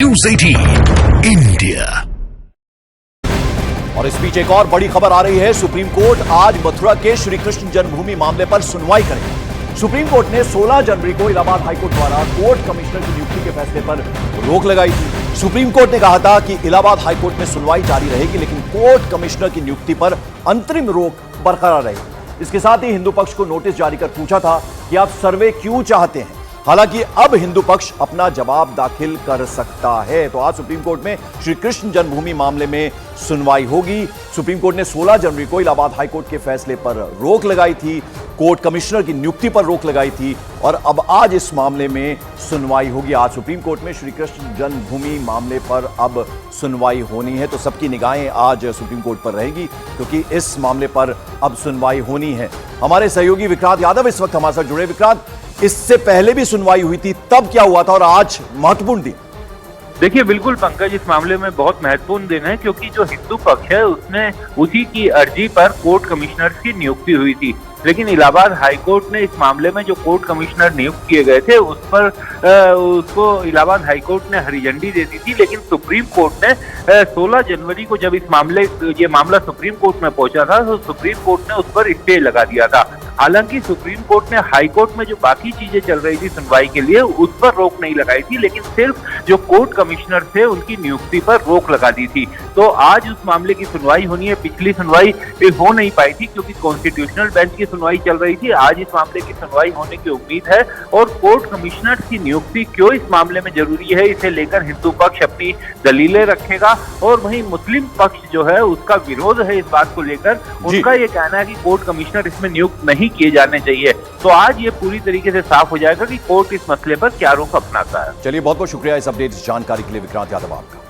News 18 India. और इस बीच एक और बड़ी खबर आ रही है। सुप्रीम कोर्ट आज मथुरा के श्री कृष्ण जन्मभूमि मामले पर सुनवाई करेगा। सुप्रीम कोर्ट ने 16 जनवरी को इलाहाबाद हाईकोर्ट द्वारा कोर्ट कमिश्नर की नियुक्ति के फैसले पर रोक लगाई थी। सुप्रीम कोर्ट ने कहा था कि इलाहाबाद हाईकोर्ट में सुनवाई जारी रहेगी, लेकिन कोर्ट कमिश्नर की नियुक्ति पर अंतरिम रोक बरकरार रहेगी। इसके साथ ही हिंदू पक्ष को नोटिस जारी कर पूछा था कि आप सर्वे क्यों चाहते हैं। हालांकि अब हिंदू पक्ष अपना जवाब दाखिल कर सकता है। तो आज सुप्रीम कोर्ट में श्री कृष्ण जन्मभूमि मामले में सुनवाई होगी। सुप्रीम कोर्ट ने 16 जनवरी को इलाहाबाद हाईकोर्ट के फैसले पर रोक लगाई थी, कोर्ट कमिश्नर की नियुक्ति पर रोक लगाई थी, और अब आज इस मामले में सुनवाई होगी। आज सुप्रीम कोर्ट में श्री कृष्ण जन्मभूमि मामले पर अब सुनवाई होनी है। तो सबकी निगाहें आज सुप्रीम कोर्ट पर रहेगी, क्योंकि इस मामले पर अब सुनवाई होनी है। हमारे सहयोगी विक्रांत यादव इस वक्त हमारे साथ जुड़े। विक्रांत, इससे पहले भी सुनवाई हुई थी, तब क्या हुआ था और आज महत्वपूर्ण दिन? देखिए, बिल्कुल पंकज, इस मामले में बहुत महत्वपूर्ण दिन है, क्योंकि जो हिंदू पक्ष है उसने उसी की अर्जी पर कोर्ट कमिश्नर की नियुक्ति हुई थी। लेकिन इलाहाबाद हाईकोर्ट ने इस मामले में जो कोर्ट कमिश्नर नियुक्त किए गए थे उस पर उसको इलाहाबाद हाईकोर्ट ने हरी झंडी दे दी थी। लेकिन सुप्रीम कोर्ट ने 16 जनवरी को जब ये मामला सुप्रीम कोर्ट में पहुंचा था, तो सुप्रीम कोर्ट ने उस पर स्टे लगा दिया था। हालांकि सुप्रीम कोर्ट ने हाईकोर्ट में जो बाकी चीजें चल रही थी सुनवाई के लिए, उस पर रोक नहीं लगाई थी, लेकिन सिर्फ जो कोर्ट कमिश्नर थे उनकी नियुक्ति पर रोक लगा दी थी। तो आज उस मामले की सुनवाई होनी है। पिछली सुनवाई हो नहीं पाई थी क्योंकि कॉन्स्टिट्यूशनल बेंच की सुनवाई चल रही थी। आज इस मामले की सुनवाई होने की उम्मीद है। और कोर्ट कमिश्नर की नियुक्ति क्यों इस मामले में जरूरी है, इसे लेकर हिंदू पक्ष अपनी दलीलें रखेगा, और वहीं मुस्लिम पक्ष जो है उसका विरोध है इस बात को लेकर। उनका ये कहना है कि कोर्ट कमिश्नर इसमें नियुक्त नहीं किए जाने चाहिए। तो आज ये पूरी तरीके से साफ हो जाएगा कि कोर्ट इस मसले पर क्या रुख अपनाता है। चलिए, बहुत बहुत शुक्रिया इस अपडेट, इस जानकारी के लिए विक्रांत यादव आपका।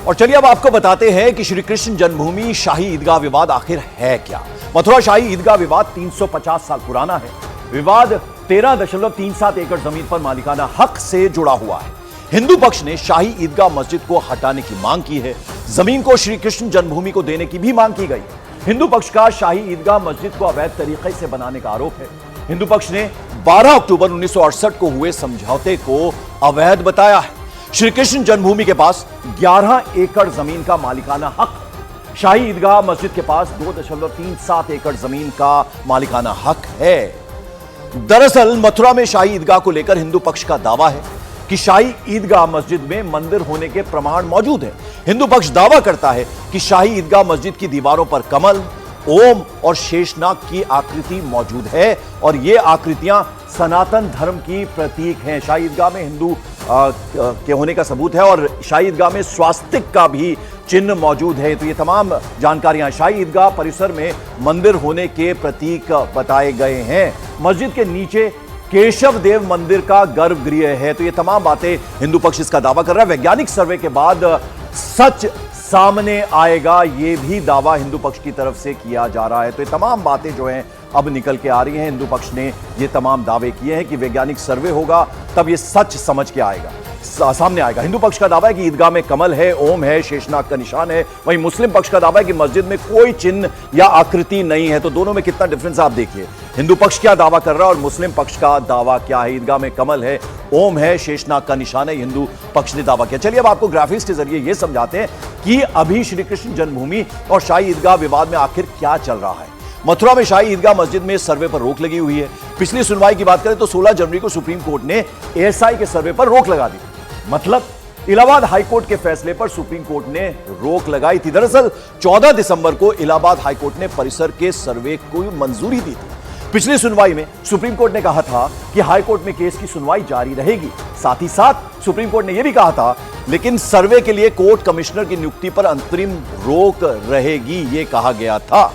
और चलिए अब आपको बताते हैं कि श्री कृष्ण जन्मभूमि शाही ईदगाह विवाद आखिर है क्या। मथुरा शाही ईदगाह विवाद 350 साल पुराना है। विवाद 13.37 एकड़ जमीन पर मालिकाना हक से जुड़ा हुआ है। हिंदू पक्ष ने शाही ईदगाह मस्जिद को हटाने की मांग की है। जमीन को श्री कृष्ण जन्मभूमि को देने की भी मांग की गई। हिंदू पक्ष का शाही ईदगाह मस्जिद को अवैध तरीके से बनाने का आरोप है। हिंदू पक्ष ने 12 अक्टूबर 1968 को हुए समझौते को अवैध बताया है। श्री कृष्ण जन्मभूमि के पास 11 एकड़ जमीन का मालिकाना हक, शाही ईदगाह मस्जिद के पास 2.37 एकड़ जमीन का मालिकाना हक है। दरअसल मथुरा में शाही ईदगाह को लेकर हिंदू पक्ष का दावा है कि शाही ईदगाह मस्जिद में मंदिर होने के प्रमाण मौजूद हैं। हिंदू पक्ष दावा करता है कि शाही ईदगाह मस्जिद की दीवारों पर कमल, ओम और शेषनाग की आकृति मौजूद है, और ये आकृतियां सनातन धर्म की प्रतीक हैं। शाही ईदगाह में हिंदू के होने का सबूत है, और शाही ईदगाह में स्वास्तिक का भी चिन्ह मौजूद है। तो ये तमाम जानकारियां शाही ईदगाह परिसर में मंदिर होने के प्रतीक बताए गए हैं। मस्जिद के नीचे केशव देव मंदिर का गर्भगृह है। तो ये तमाम बातें हिंदू पक्ष इसका दावा कर रहा है। वैज्ञानिक सर्वे के बाद सच सामने आएगा, ये भी दावा हिंदू पक्ष की तरफ से किया जा रहा है। तो ये तमाम बातें जो हैं अब निकल के आ रही हैं। हिंदू पक्ष ने ये तमाम दावे किए हैं कि वैज्ञानिक सर्वे होगा तब ये सच समझ के आएगा, सामने आएगा। हिंदू पक्ष का दावा है कि ईदगाह में कमल है, ओम है, शेषनाग का निशान है। वहीं मुस्लिम पक्ष का दावा है कि मस्जिद में कोई चिन्ह या आकृति नहीं है। तो दोनों में कितना डिफरेंस आप देखिए। हिंदू पक्ष क्या दावा कर रहा है और मुस्लिम पक्ष का दावा क्या है। ईदगाह में कमल है, ओम है, शेषनाग का निशान है, हिंदू पक्ष ने दावा किया। चलिए अब आपको ग्राफिक्स के जरिए यह समझाते हैं कि अभी श्री कृष्ण जन्मभूमि और शाही ईदगाह विवाद में आखिर क्या चल रहा है। मथुरा में शाही ईदगाह मस्जिद में सर्वे पर रोक लगी हुई है। पिछली सुनवाई की बात करें तो 16 जनवरी को सुप्रीम कोर्ट ने एएसआई के सर्वे पर रोक लगा दी। मतलब इलाहाबाद हाईकोर्ट के फैसले पर सुप्रीम कोर्ट ने रोक लगाई थी। दरअसल 14 दिसंबर को इलाहाबाद हाईकोर्ट ने परिसर के सर्वे को मंजूरी दी थी। पिछली सुनवाई में सुप्रीम कोर्ट ने कहा था कि हाईकोर्ट में केस की सुनवाई जारी रहेगी। साथ ही साथ सुप्रीम कोर्ट ने यह भी कहा था, लेकिन सर्वे के लिए कोर्ट कमिश्नर की नियुक्ति पर अंतरिम रोक रहेगी, यह कहा गया था।